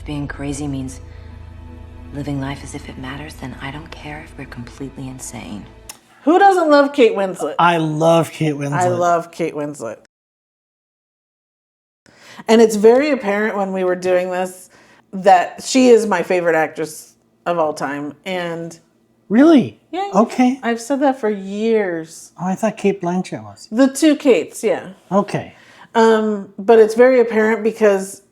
If being crazy means living life as if it matters, then I don't care if we're completely insane. Who doesn't love Kate Winslet? I love Kate Winslet. I love Kate Winslet. And it's very apparent when we were doing this that she is my favorite actress of all time. And Really? yeah, Okay. I've said that for years. Oh, I thought Kate Blanchett was. The two Kates, yeah. Okay. But it's very apparent because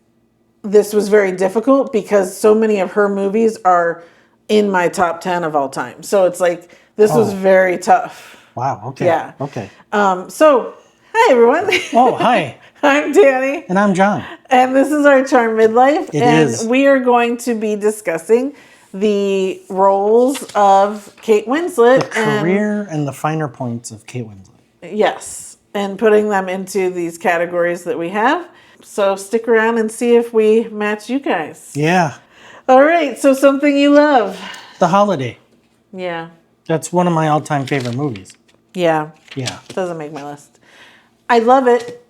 this was very difficult because so many of her movies are in my top 10 of all time. So it's like, this was very tough. Wow. Okay. Yeah. Okay. So, hi everyone. Oh, hi. I'm Danny. And I'm John. And this is our Charm Midlife. It and is. we are going to be discussing the roles of Kate Winslet. The career and the finer points of Kate Winslet. Yes. And putting them into these categories that we have. So stick around and see if we match you guys. Yeah. All right. So something you love. The Holiday. Yeah. That's one of my all-time favorite movies. Yeah. Yeah. Doesn't make my list. I love it.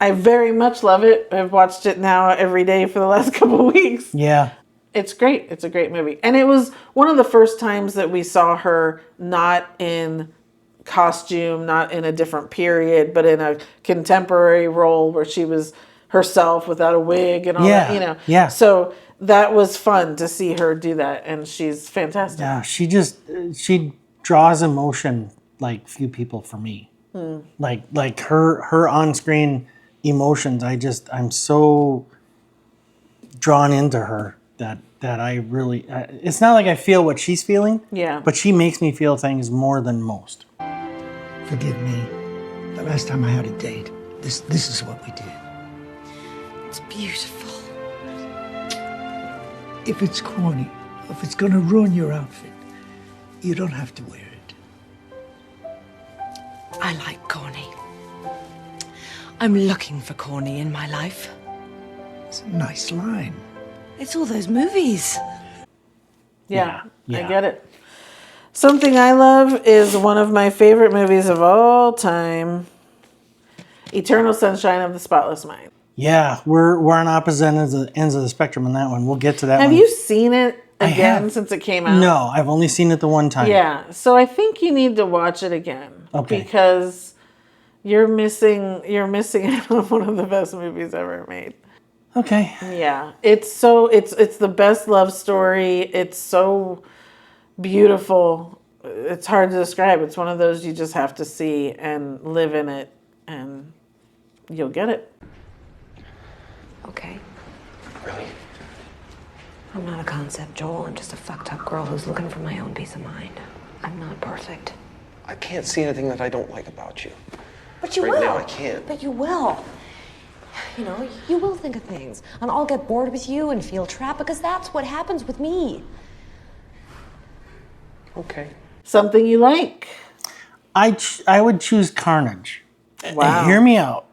I very much love it. I've watched it now every day for the last couple of weeks. Yeah. It's great. It's a great movie. And it was one of the first times that we saw her not in costume, not in a different period, but in a contemporary role where she was herself without a wig and all that, you know. Yeah. So that was fun to see her do that. And she's fantastic. Yeah. She draws emotion like few people for me. Like her on-screen emotions. I'm so drawn into her that I really, it's not like I feel what she's feeling. Yeah. But she makes me feel things more than most. Forgive me. The last time I had a date, this is what we did. It's beautiful. If it's corny, if it's gonna ruin your outfit, you don't have to wear it. I like corny. I'm looking for corny in my life. It's a nice line. It's all those movies. Yeah, Yeah. I get it. Something I love is one of my favorite movies of all time, Eternal Sunshine of the Spotless Mind. Yeah, we're on opposite ends of the spectrum on that one. We'll get to that one. Have you seen it I again have. since it came out? No, I've only seen it the one time. Yeah, so I think you need to watch it again. Okay. Because you're missing out on one of the best movies ever made. Okay. Yeah, it's the best love story. It's so beautiful. It's hard to describe. It's one of those you just have to see and live in it, and you'll get it. Okay. Really? I'm not a concept, Joel. I'm just a fucked up girl who's looking for my own peace of mind. I'm not perfect. I can't see anything that I don't like about you. But you Right will. now, I can't. But you will. You know, you will think of things. And I'll get bored with you and feel trapped because that's what happens with me. Okay. Something you like. I would choose Carnage. Wow. Hear me out.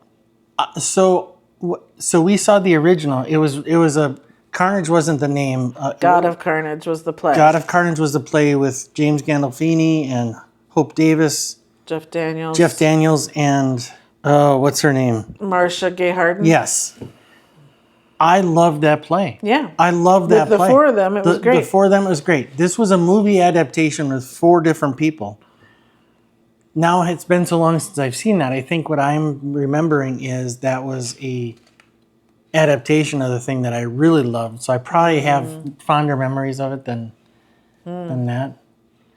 So we saw the original. It was a Carnage wasn't the name. God of Carnage was the play. God of Carnage was the play with James Gandolfini and Hope Davis, Jeff Daniels. and what's her name? Marcia Gay Harden. Yes. I loved that play. Yeah. I loved that With the play. four of them, it was great. The four of them, it was great. This was a movie adaptation with four different people. Now it's been so long since I've seen that. I think what I'm remembering is that was a adaptation of the thing that I really loved. So I probably have fonder memories of it than that.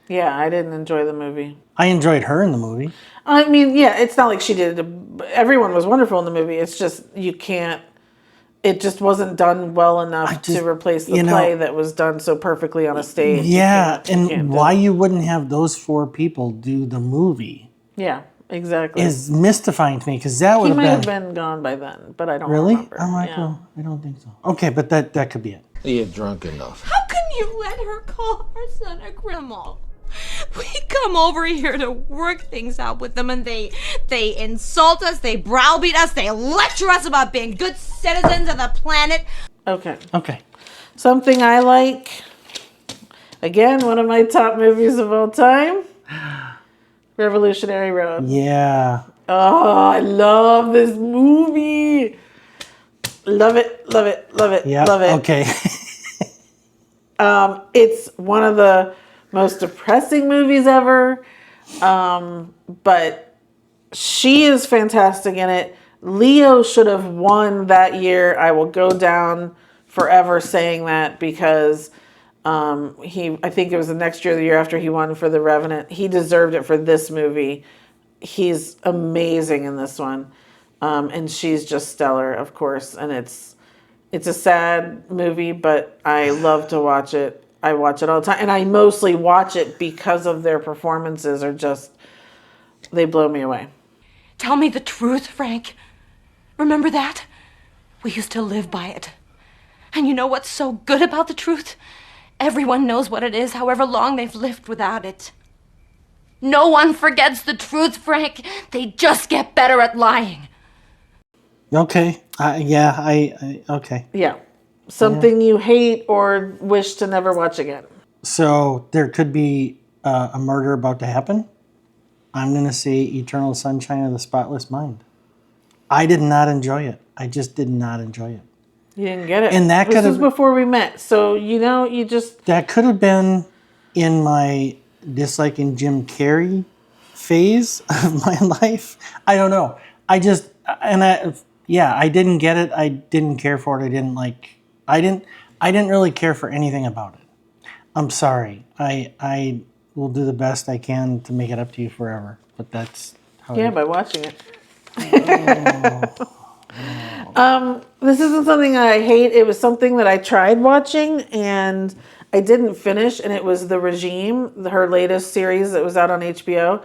Yeah, I didn't enjoy the movie. I enjoyed her in the movie. I mean, yeah, it's not like she did. Everyone was wonderful in the movie. It's just you can't. It just wasn't done well enough to replace the play that was done so perfectly on a stage. Yeah, You can't and do why it. you wouldn't have those four people do the movie Yeah, exactly. is mystifying to me because that would He might have have been gone by then, but I don't really. remember. I'm like, Yeah. well, I don't think so. Okay, but that could be it. You're drunk enough. How can you let her call her son a criminal? We come over here to work things out with them and they insult us, they browbeat us, they lecture us about being good citizens of the planet. Okay. Okay. Something I like. Again, one of my top movies of all time. Revolutionary Road. Yeah. Oh, I love this movie. Love it, love it, love it, Yeah. love it. Okay. It's one of the most depressing movies ever, but she is fantastic in it. Leo should have won that year. I will go down forever saying that because I think it was the next year, the year after he won for The Revenant. He deserved it for this movie. He's amazing in this one, and she's just stellar, of course. And it's a sad movie, but I love to watch it. I watch it all the time, and I mostly watch it because of their performances. They blow me away. Tell me the truth, Frank. Remember that? We used to live by it. And you know what's so good about the truth? Everyone knows what it is, however long they've lived without it. No one forgets the truth, Frank. They just get better at lying. Okay. Okay. Yeah. Something you hate or wish to never watch again. So there could be a murder about to happen. I'm going to say Eternal Sunshine of the Spotless Mind. I did not enjoy it. I just did not enjoy it. You didn't get it. And that this could was have before we met. So, you just... that could have been in my disliking Jim Carrey phase of my life. I don't know. I didn't get it. I didn't care for it. I didn't really care for anything about it. I'm sorry. I will do the best I can to make it up to you forever. But that's how by watching it. This isn't something I hate. It was something that I tried watching and I didn't finish, and it was The Regime, her latest series that was out on HBO.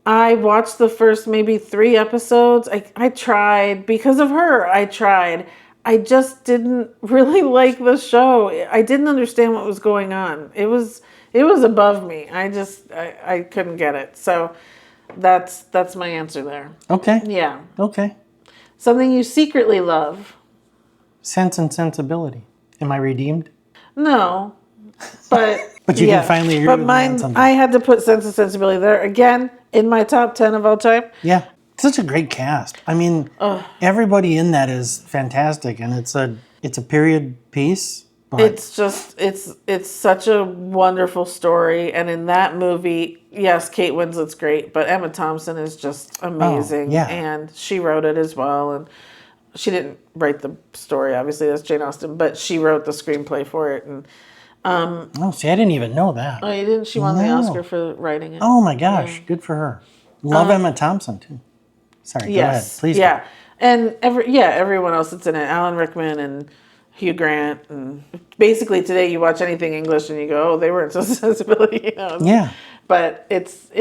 I watched the first maybe 3 episodes. I tried because of her. I tried. I just didn't really like the show. I didn't understand what was going on. It was above me. I couldn't get it. So that's my answer there. Okay. Yeah. Okay. Something you secretly love. Sense and Sensibility. Am I redeemed? No. But But you can finally agree but with me on mine, something. I had to put Sense and Sensibility there again in my top 10 of all time. Yeah. Such a great cast. I mean, everybody in that is fantastic, and it's a period piece. But It's such a wonderful story, and in that movie, yes, Kate Winslet's great, but Emma Thompson is just amazing, yeah. and she wrote it as well, and she didn't write the story, obviously, that's Jane Austen, but she wrote the screenplay for it, and oh, see, I didn't even know that. oh, you didn't? She won the No. Oscar for writing it. Oh my gosh, good for her. Love Emma Thompson too. Sorry, go ahead. Please. yeah, and everyone else that's in it, Alan Rickman and Hugh Grant, and basically today you watch anything English and you go, oh, they were in Sensibility, Yeah. But it's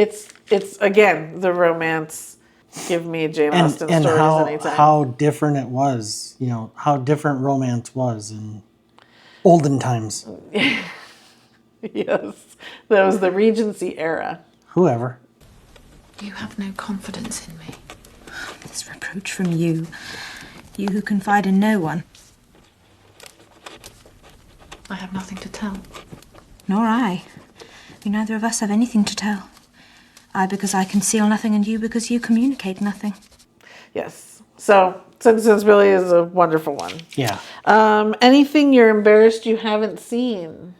again the romance. Give me Jane Austen And stories anytime. how different it was, how different romance was in olden times. Yes, that was the Regency era. Whoever. You have no confidence in me. This reproach from you. You who confide in no one. I have nothing to tell. Nor I. We neither of us have anything to tell. I because I conceal nothing, and you because you communicate nothing. Yes. So Sense and Sensibility is a wonderful one. Yeah. Anything you're embarrassed you haven't seen?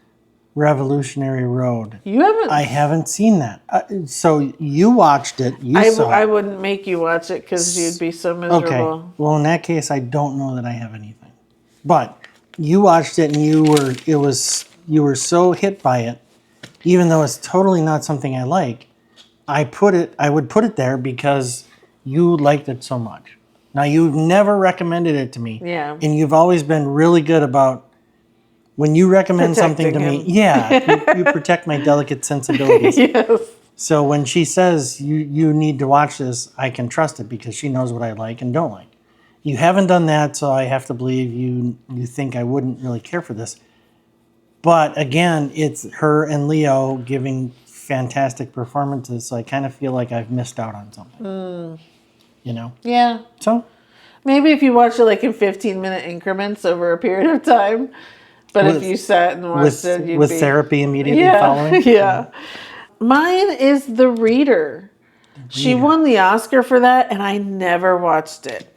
Revolutionary Road. You haven't. I haven't seen that. So you watched it. You saw I it. wouldn't make you watch it because you'd be so miserable. Okay. Well, in that case, I don't know that I have anything. But you watched it, and you were so hit by it, even though it's totally not something I like. I would put it there because you liked it so much. Now, you've never recommended it to me. Yeah. And you've always been really good about when you recommend something to me. Protecting Yeah, you protect my delicate sensibilities. Yes. So when she says you need to watch this, I can trust it because she knows what I like and don't like. You haven't done that, so I have to believe you think I wouldn't really care for this. But again, it's her and Leo giving fantastic performances, so I kind of feel like I've missed out on something. Yeah. So Maybe if you watch it like in 15-minute increments over a period of time. But if you sat and watched it, you'd with be... therapy immediately Yeah, following. yeah. Mine is The Reader. She won the Oscar for that, and I never watched it.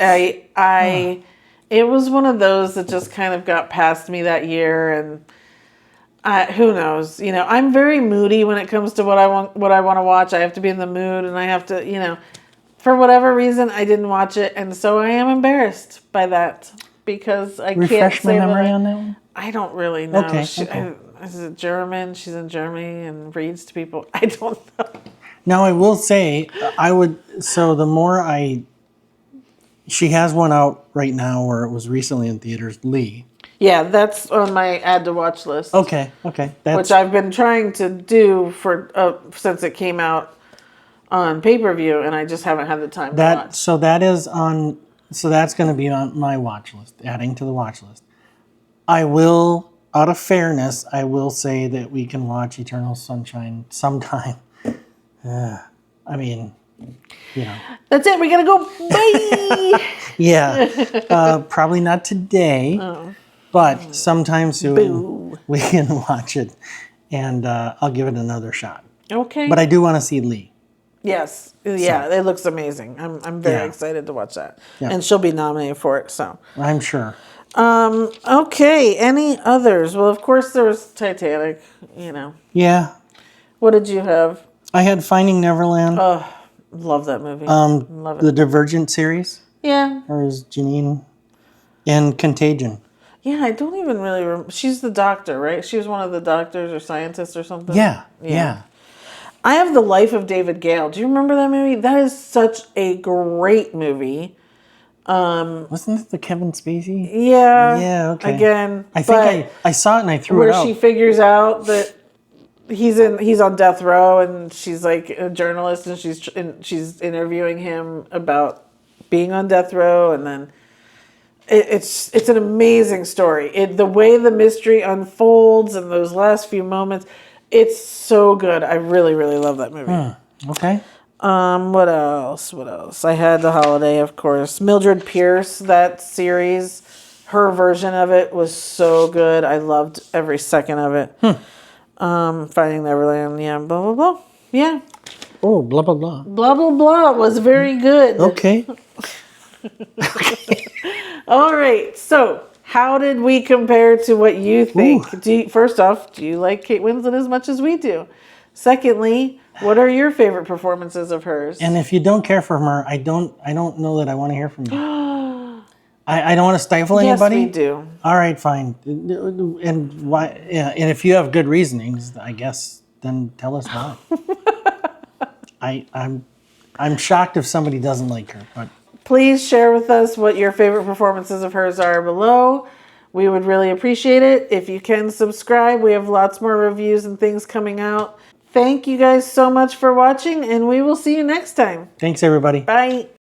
It was one of those that just kind of got past me that year, and who knows? You know, I'm very moody when it comes to what I want to watch. I have to be in the mood, and I have to, you know, for whatever reason, I didn't watch it, and so I am embarrassed by that because I can't Refresh my say memory that on that one. I don't really know. Okay, She, okay. is it German? She's in Germany and reads to people. I don't know. Now I will say, the more she has one out right now, or it was recently in theaters, Lee. Yeah, that's on my add to watch list. Okay. Which I've been trying to do for since it came out on pay-per-view, and I just haven't had the time to watch. So that's going to be on my watch list, adding to the watch list. I will, out of fairness, I will say that we can watch Eternal Sunshine sometime. I mean, you know. That's it. We gotta go. Bye. Yeah. Probably not today, but sometime soon Boo. we can watch it, and I'll give it another shot. Okay. But I do want to see Lee. Yes. Yeah, it looks amazing. I'm very excited to watch that. Yeah. And she'll be nominated for it, so. I'm sure. Okay, any others? Well, of course there was Titanic, you know. Yeah. What did you have? I had Finding Neverland. Oh, love that movie. Love it. The Divergent series. Yeah. Or is Janine? And Contagion. Yeah, I don't even really remember. She's the doctor, right? She was one of the doctors or scientists or something? Yeah. I have The Life of David Gale. Do you remember that movie? That is such a great movie. Wasn't it the Kevin Spacey? Yeah. Yeah, okay. Again, I think I saw it and I threw it where out. she figures out that he's on death row, and she's like a journalist, and she's interviewing him about being on death row, and then it's an amazing story. The way the mystery unfolds and those last few moments, it's so good. I really, really love that movie. Okay. What else? I had The Holiday, of course. Mildred Pierce, that series, her version of it was so good. I loved every second of it. Finding Neverland, yeah, blah, blah, blah. Yeah. Oh, blah, blah, blah. Blah, blah, blah was very good. Okay. All right, so how did we compare to what you think? First off, do you like Kate Winslet as much as we do? Secondly, what are your favorite performances of hers? And if you don't care for her, I don't know that I want to hear from you. I don't want to stifle anybody. Yes, we do. All right, fine. And why? Yeah, and if you have good reasonings, I guess then tell us why. I'm shocked if somebody doesn't like her, but please share with us what your favorite performances of hers are below. We would really appreciate it. If you can subscribe, we have lots more reviews and things coming out. Thank you guys so much for watching, and we will see you next time. thanks everybody. Bye.